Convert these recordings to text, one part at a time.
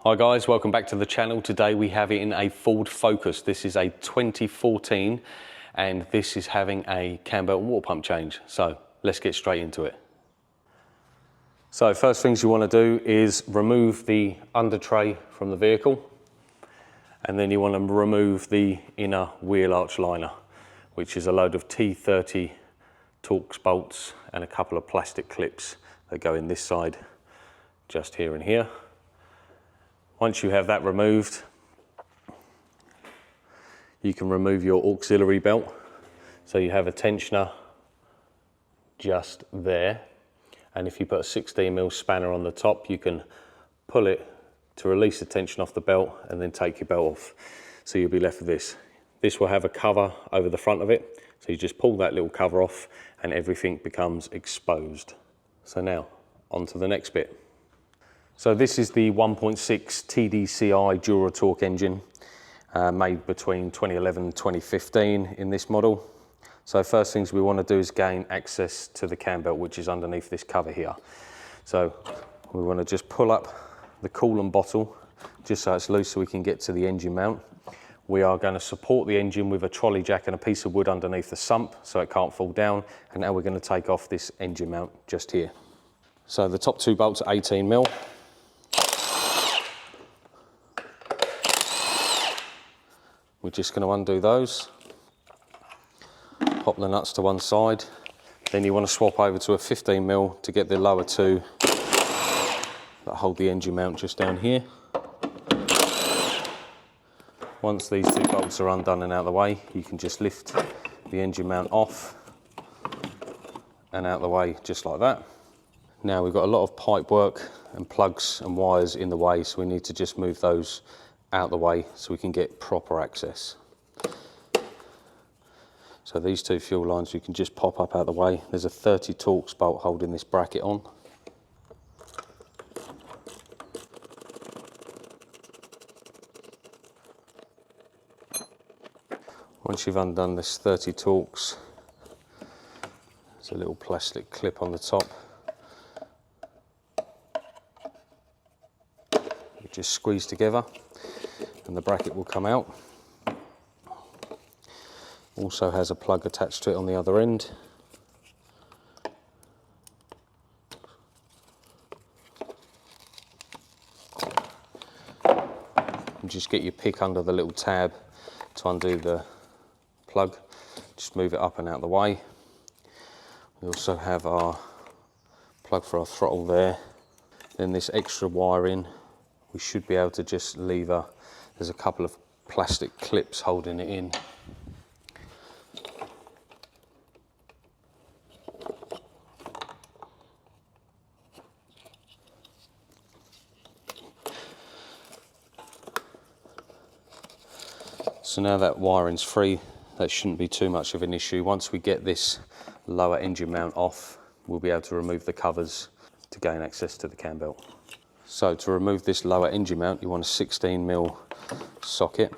Hi guys, welcome back to the channel. Today we have it in a Ford Focus. This is a 2014 and this is having a Cambelt water pump change. So let's get straight into it. So first things you want to do is remove the under tray from the vehicle, and then you want to remove the inner wheel arch liner, which is a load of T30 Torx bolts and a couple of plastic clips that go in this side, just here and here. Once you have that removed, you can remove your auxiliary belt. So you have a tensioner just there, and if you put a 16mm spanner on the top, you can pull it to release the tension off the belt and then take your belt off. So you'll be left with this. This will have a cover over the front of it, so you just pull that little cover off and everything becomes exposed. So now, on to the next bit. So this is the 1.6 TDCI Duratorque engine, made between 2011 and 2015 in this model. So first things we want to do is gain access to the cam belt, which is underneath this cover here. So we want to just pull up the coolant bottle just so it's loose so we can get to the engine mount. We are going to support the engine with a trolley jack and a piece of wood underneath the sump so it can't fall down. And now we're going to take off this engine mount just here. So the top two bolts are 18mm. We're just going to undo those, pop the nuts to one side, then you want to swap over to a 15mm to get the lower two that hold the engine mount just down here. Once these two bolts are undone and out of the way, you can just lift the engine mount off and out of the way just like that. Now we've got a lot of pipe work and plugs and wires in the way, so we need to just move those out the way so we can get proper access. So these two fuel lines you can just pop up out the way. There's a 30 Torx bolt holding this bracket on. Once you've undone this 30 Torx, there's a little plastic clip on the top. You just squeeze together and the bracket will come out. Also has a plug attached to it on the other end. And just get your pick under the little tab to undo the plug. Just move it up and out of the way. We also have our plug for our throttle there. Then this extra wiring, we should be able to just lever. There's a couple of plastic clips holding it in. So now that wiring's free, that shouldn't be too much of an issue. Once we get this lower engine mount off, we'll be able to remove the covers to gain access to the cam belt. So to remove this lower engine mount, you want a 16mm socket.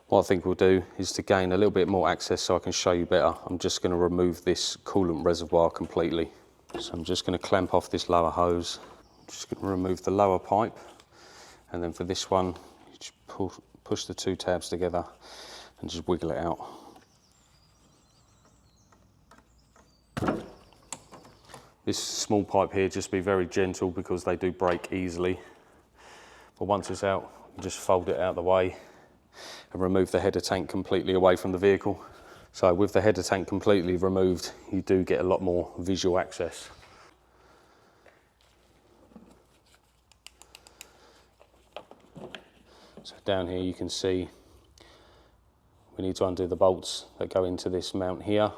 What I think we'll do is, to gain a little bit more access so I can show you better, I'm just going to remove this coolant reservoir completely. So I'm just going to clamp off this lower hose. I'm just going to remove the lower pipe, and then for this one, you just push the two tabs together and just wiggle it out. This small pipe here, just be very gentle because they do break easily. But once it's out, you just fold it out of the way and remove the header tank completely away from the vehicle. So with the header tank completely removed, you do get a lot more visual access. So down here you can see we need to undo the bolts that go into this mount here.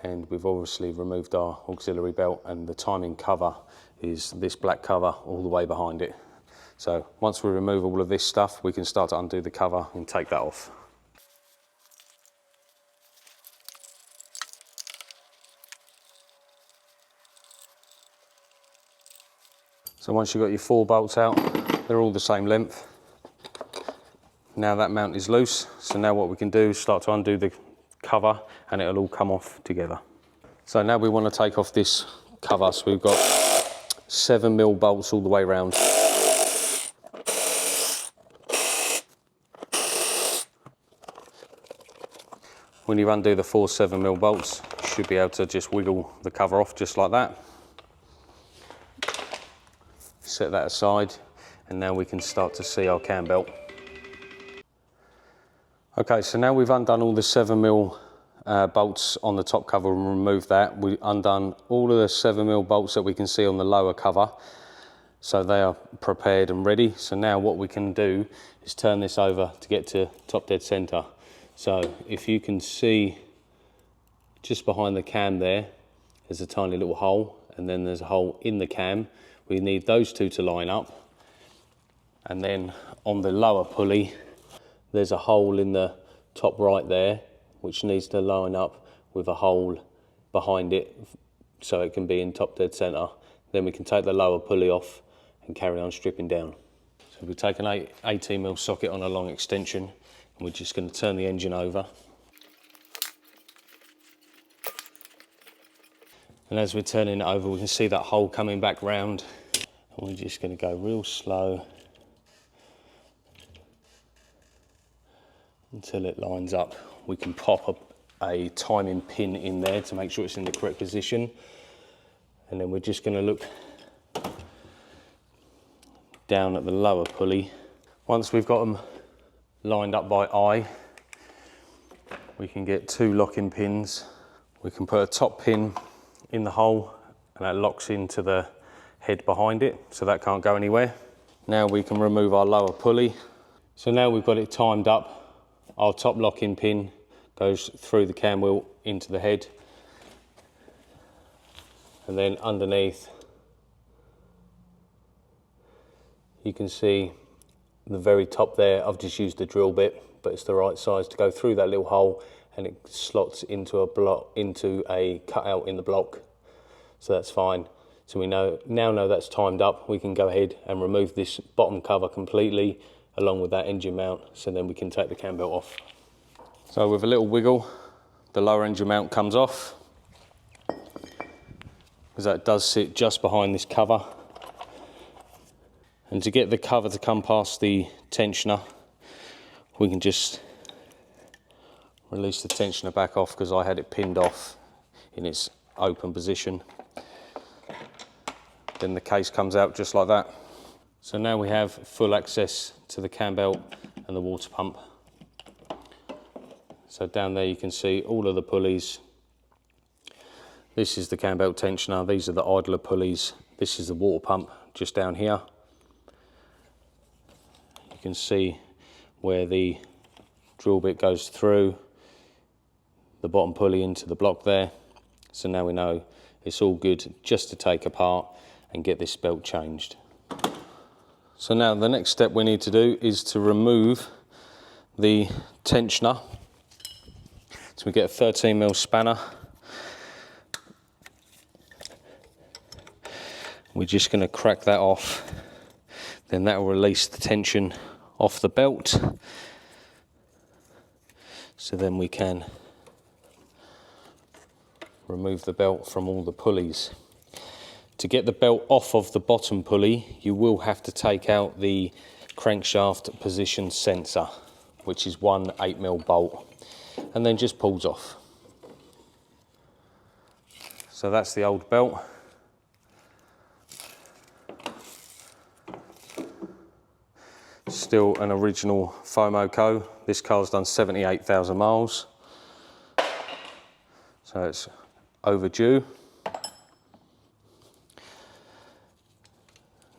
And we've obviously removed our auxiliary belt, and the timing cover is this black cover all the way behind it. So once we remove all of this stuff, we can start to undo the cover and take that off. So once you've got your four bolts out, they're all the same length. Now that mount is loose, so now what we can do is start to undo the cover and it'll all come off together. So now we want to take off this cover. So we've got 7mm bolts all the way around. When you undo the 4 7mm bolts, you should be able to just wiggle the cover off just like that. Set that aside, and now we can start to see our cam belt. Okay, so now we've undone all the 7mm bolts on the top cover and removed that. We've undone all of the 7mm bolts that we can see on the lower cover. So they are prepared and ready. So now what we can do is turn this over to get to top dead center. So if you can see just behind the cam there's a tiny little hole, and then there's a hole in the cam. We need those two to line up. And then on the lower pulley, there's a hole in the top right there, which needs to line up with a hole behind it so it can be in top dead center. Then we can take the lower pulley off and carry on stripping down. So we take an 18mm socket on a long extension, and we're just going to turn the engine over. And as we're turning it over, we can see that hole coming back round, and we're just going to go real slow until it lines up. We can pop a timing pin in there to make sure it's in the correct position, and then we're just going to look down at the lower pulley. Once we've got them lined up by eye, we can get 2 locking pins. We can put a top pin in the hole, and that locks into the head behind it, so that can't go anywhere. Now we can remove our lower pulley. So now we've got it timed up. Our top locking pin goes through the cam wheel into the head, and then underneath you can see the very top there. I've just used the drill bit, but it's the right size to go through that little hole, and it slots into a cutout in the block, so that's fine. So we now know that's timed up. We can go ahead and remove this bottom cover completely along with that engine mount, so then we can take the cam belt off. So with a little wiggle, the lower engine mount comes off, because that does sit just behind this cover. And to get the cover to come past the tensioner, we can just release the tensioner back off, because I had it pinned off in its open position. Then the case comes out just like that. So now we have full access to the cam belt and the water pump. So down there you can see all of the pulleys. This is the cam belt tensioner, these are the idler pulleys, this is the water pump just down here. You can see where the drill bit goes through the bottom pulley into the block there. So now we know it's all good just to take apart and get this belt changed. So now the next step we need to do is to remove the tensioner. So we get a 13mm spanner. We're just going to crack that off. Then that will release the tension off the belt. So then we can remove the belt from all the pulleys. To get the belt off of the bottom pulley, you will have to take out the crankshaft position sensor, which is one 8mm bolt, and then just pulls off. So that's the old belt. Still an original FOMO. This car's done 78,000 miles, so it's overdue.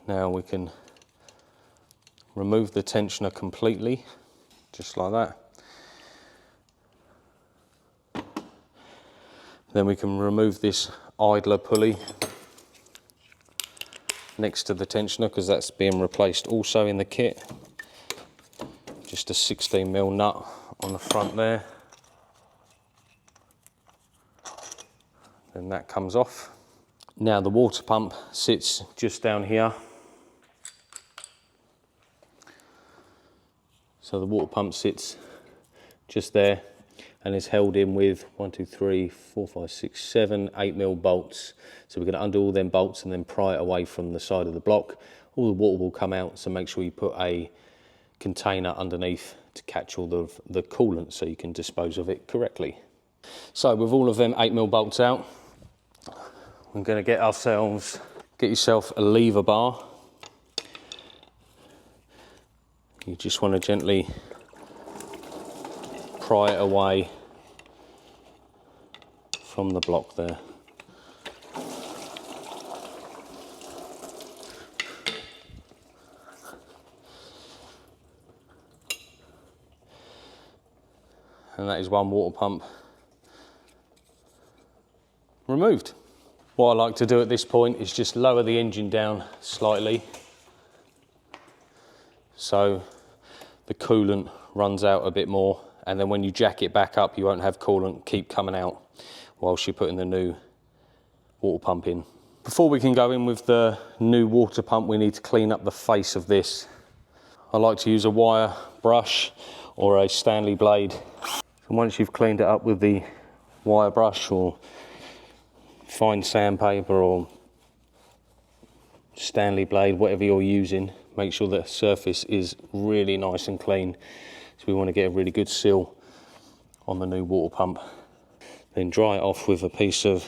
Now we can remove the tensioner completely, just like that. Then we can remove this idler pulley next to the tensioner, because that's being replaced also in the kit. Just a 16mm nut on the front there. Then that comes off. Now the water pump sits just down here. So the water pump sits just there and is held in with 1, 2, 3, 4, 5, 6, 7, 8mm bolts. So we're going to undo all them bolts and then pry it away from the side of the block. All the water will come out, so make sure you put a container underneath to catch all the coolant so you can dispose of it correctly. So with all of them 8mm bolts out, we're going to get yourself a lever bar. You just want to gently pry it away from the block there. And that is one water pump removed. What I like to do at this point is just lower the engine down slightly so the coolant runs out a bit more, and then when you jack it back up you won't have coolant keep coming out whilst you're putting the new water pump in. Before we can go in with the new water pump, we need to clean up the face of this. I like to use a wire brush or a Stanley blade. And once you've cleaned it up with the wire brush or fine sandpaper or Stanley blade, whatever you're using, make sure the surface is really nice and clean. So we want to get a really good seal on the new water pump. Then dry it off with a piece of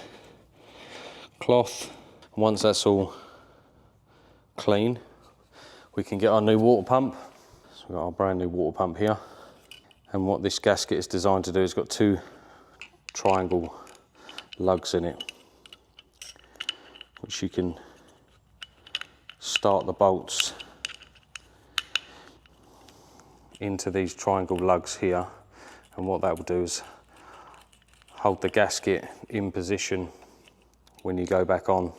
cloth. Once that's all clean, we can get our new water pump. So we've got our brand new water pump here. And what this gasket is designed to do is got two triangle lugs in it, which you can start the bolts into these triangle lugs here. And what that will do is hold the gasket in position when you go back on.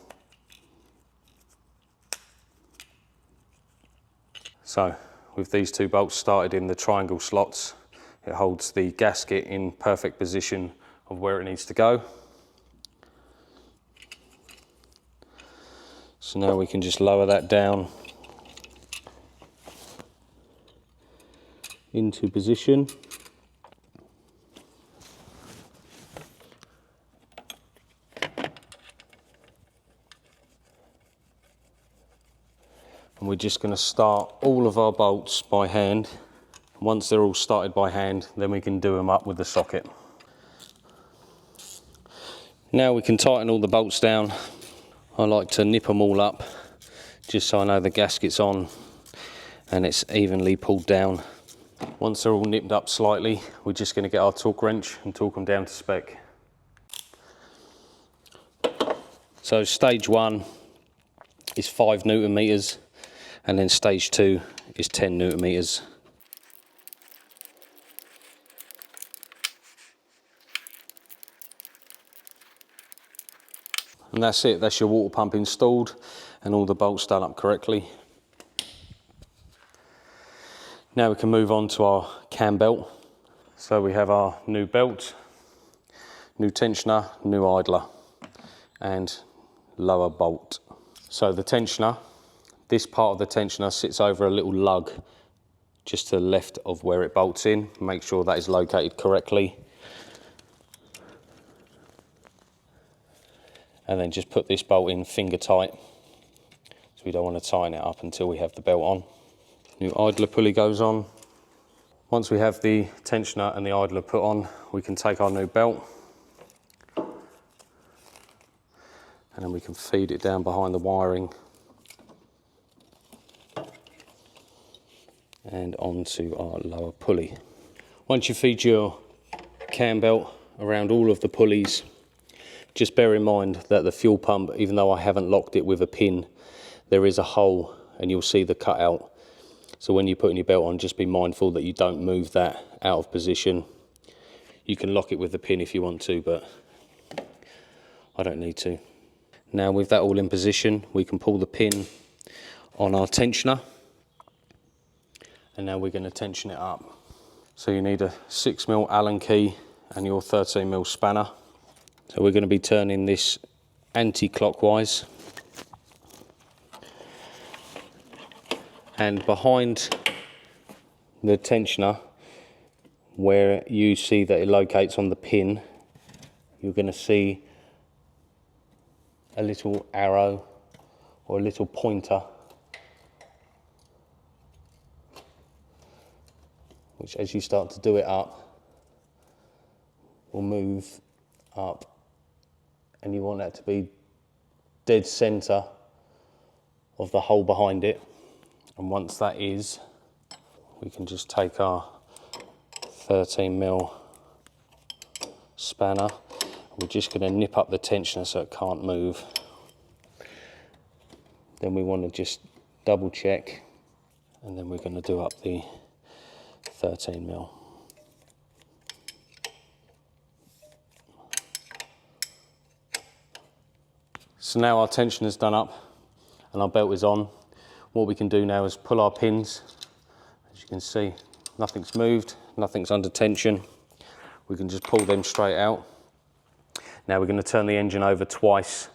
So with these two bolts started in the triangle slots, it holds the gasket in perfect position of where it needs to go. So now we can just lower that down into position. And we're just going to start all of our bolts by hand. Once they're all started by hand, then we can do them up with the socket. Now we can tighten all the bolts down. I like to nip them all up, just so I know the gasket's on and it's evenly pulled down. Once they're all nipped up slightly, we're just going to get our torque wrench and torque them down to spec. So stage 1 is 5 Newton meters, and then stage 2 is 10 Newton meters. And that's it, that's your water pump installed and all the bolts done up correctly. Now we can move on to our Cambelt. So we have our new belt, new tensioner, new idler and lower bolt. So the tensioner, this part of the tensioner sits over a little lug just to the left of where it bolts in. Make sure that is located correctly. And then just put this bolt in finger tight, so we don't want to tighten it up until we have the belt on. New idler pulley goes on. Once we have the tensioner and the idler put on, we can take our new belt and then we can feed it down behind the wiring and onto our lower pulley. Once you feed your cam belt around all of the pulleys, just bear in mind that the fuel pump, even though I haven't locked it with a pin, there is a hole and you'll see the cutout. So when you're putting your belt on, just be mindful that you don't move that out of position. You can lock it with a pin if you want to, but I don't need to. Now with that all in position, we can pull the pin on our tensioner, and now we're going to tension it up. So you need a 6mm Allen key and your 13mm spanner. So we're going to be turning this anti-clockwise, and behind the tensioner, where you see that it locates on the pin, you're going to see a little arrow or a little pointer. which as you start to do it up, will move up, and you want that to be dead center of the hole behind it. And once that is, we can just take our 13mm spanner. We're just going to nip up the tensioner so it can't move. Then we want to just double check, and then we're going to do up the 13mm. So now our tensioner's done up and our belt is on. What we can do now is pull our pins. As you can see, nothing's moved, nothing's under tension. We can just pull them straight out. Now we're going to turn the engine over twice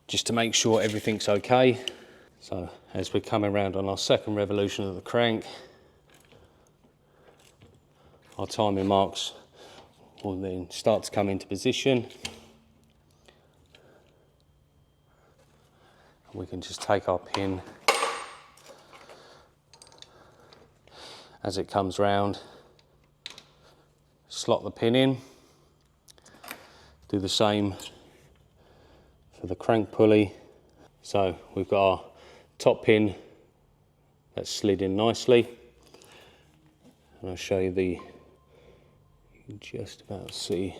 just to make sure everything's okay. So as we're coming around on our second revolution of the crank, our timing marks will then start to come into position. We can just take our pin as it comes round, slot the pin in, do the same for the crank pulley. So we've got our top pin that's slid in nicely, and I'll show you you can just about see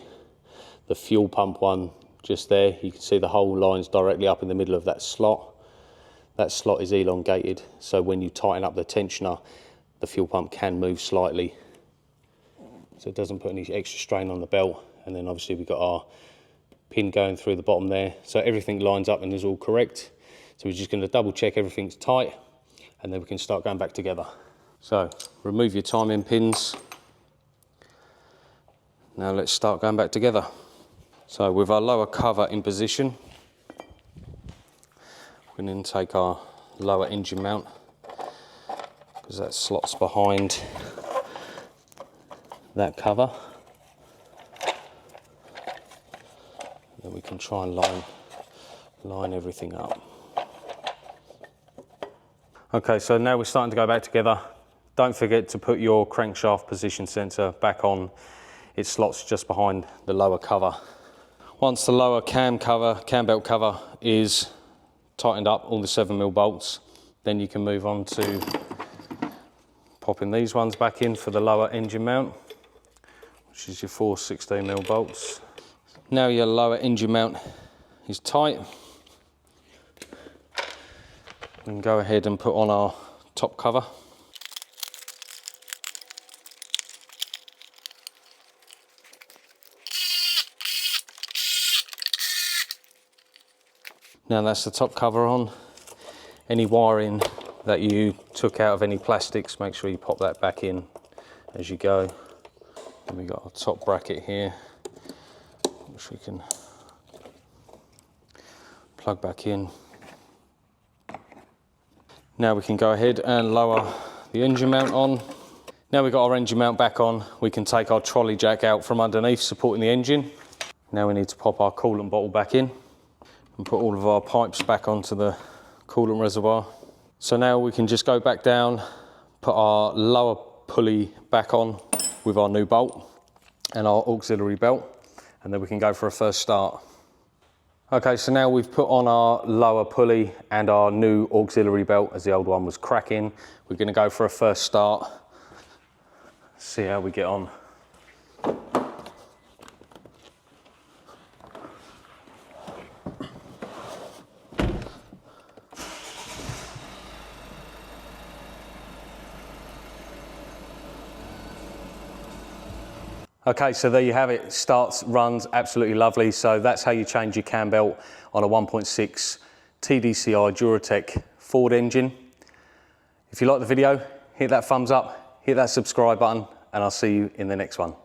the fuel pump one just there. You can see the hole lines directly up in the middle of that slot. That slot is elongated, so when you tighten up the tensioner, the fuel pump can move slightly, so it doesn't put any extra strain on the belt. And then obviously we've got our pin going through the bottom there, so everything lines up and is all correct. So we're just going to double check everything's tight, and then we can start going back together. So remove your timing pins. Now let's start going back together. So with our lower cover in position, we can then take our lower engine mount, because that slots behind that cover. Then we can try and line everything up. Okay, so now we're starting to go back together. Don't forget to put your crankshaft position sensor back on. It slots just behind the lower cover. Once the lower cam belt cover is tightened up, all the 7mm bolts, then you can move on to popping these ones back in for the lower engine mount, which is your 4 16mm bolts. Now your lower engine mount is tight, we can go ahead and put on our top cover. Now that's the top cover on. Any wiring that you took out of any plastics, make sure you pop that back in as you go. Then we got our top bracket here, which we can plug back in. Now we can go ahead and lower the engine mount on. Now we've got our engine mount back on, we can take our trolley jack out from underneath supporting the engine. Now we need to pop our coolant bottle back in and put all of our pipes back onto the coolant reservoir. So now we can just go back down, put our lower pulley back on with our new bolt and our auxiliary belt, and then we can go for a first start. Okay, so now we've put on our lower pulley and our new auxiliary belt, as the old one was cracking. We're going to go for a first start, see how we get on. Okay, so there you have it. Starts, runs, absolutely lovely. So that's how you change your cam belt on a 1.6 TDCI Duratec Ford engine. If you like the video, hit that thumbs up, hit that subscribe button, and I'll see you in the next one.